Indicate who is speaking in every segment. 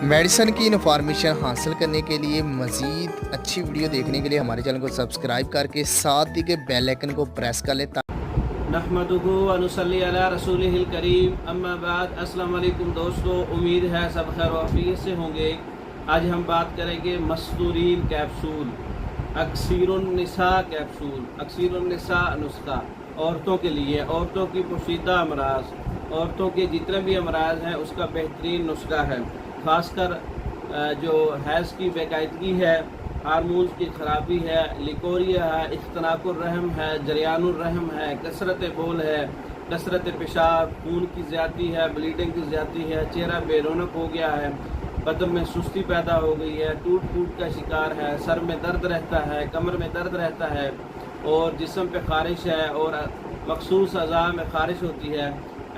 Speaker 1: Medicine की information हासिल करने के लिए मज़ीद अच्छी वीडियो देखने के लिए हमारे चैनल को सब्सक्राइब करके साथ ही के बेल आइकन को प्रेस कर लें।
Speaker 2: नहमदुहु व नुसल्ली अला रसूलिहिल करीम, अम्मा बाद। अस्सलाम वालेकुम दोस्तों, उम्मीद है सब खैर व आफियत से होंगे। आज हम बात करेंगे मस्तूरीन कैप्सूल, अक्सीरुन्निसा कैप्सूल। अक्सीरुन्निसा नुस्खा औरतों के लिए, औरतों की पोशीदा अमराज, औरतों के जितने भी अमराज हैं उसका बेहतरीन नुस्खा है। ख़ासकर जो हैज़ की बेकायदगी है, हार्मोन्स की ख़राबी है, लिकोरिया है, इख्तनाकुर्रहम है, जरियानुर्रहम है, कसरत बोल है, कसरत पेशाब, खून की ज़्यादती है, ब्लीडिंग की ज़्यादती है, चेहरा बेरौनक हो गया है, बदन में सुस्ती पैदा हो गई है, टूट फूट का शिकार है, सर में दर्द रहता है, कमर में दर्द रहता है और जिस्म पे ख़ारिश है और मखसूस अज़ा में ख़ारिश होती है।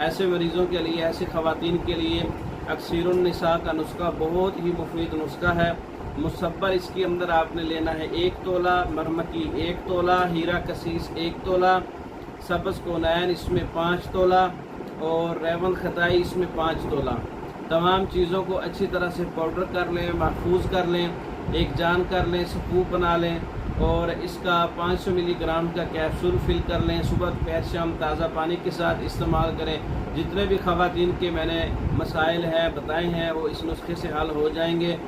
Speaker 2: ऐसे मरीज़ों के लिए, ऐसी ख़वातीन के लिए अक्सीरुन्निसा का नुस्खा बहुत ही मुफीद नुस्खा है। मुसब्बर इसके अंदर आपने लेना है 1 तोला, मरमकी 1 तोला, हीरा कसीस 1 तोला, सब्ज़ कोनैन इसमें 5 तोला और रेवन खताई इसमें 5 तोला। तमाम चीज़ों को अच्छी तरह से पाउडर कर लें, महफूज कर लें, एक जान कर लें, सकूप बना लें और इसका 500 मिलीग्राम का कैप्सूल फिल कर लें। सुबह दोपहर शाम ताज़ा पानी के साथ इस्तेमाल करें। जितने भी ख़वातीन के मैंने मसाइल हैं बताए हैं वो इस नुस्खे से हल हो जाएंगे।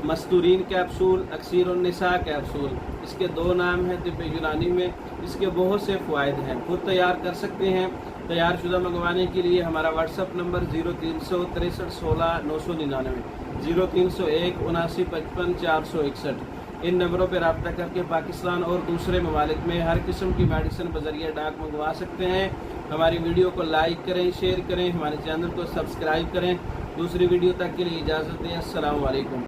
Speaker 2: मस्तूरीन कैप्सूल, अक्सीरुन्निसा कैप्सूल, इसके 2 नाम हैं तिब्ब यूनानी में। इसके बहुत से फ़वाइद हैं, खुद तैयार कर सकते हैं। तैयार शुदा मंगवाने के लिए हमारा व्हाट्सअप नंबर 0300 63 16 999, 0301 79 55 461। इन नंबरों पर रब्ता करके पाकिस्तान और दूसरे ममालिक में हर किस्म की मेडिसिन बजरिया डाक मंगवा सकते हैं। हमारी वीडियो को लाइक करें, शेयर करें, हमारे चैनल को सब्सक्राइब करें। दूसरी वीडियो तक के लिए इजाज़त दें। अस्सलाम वालेकुम।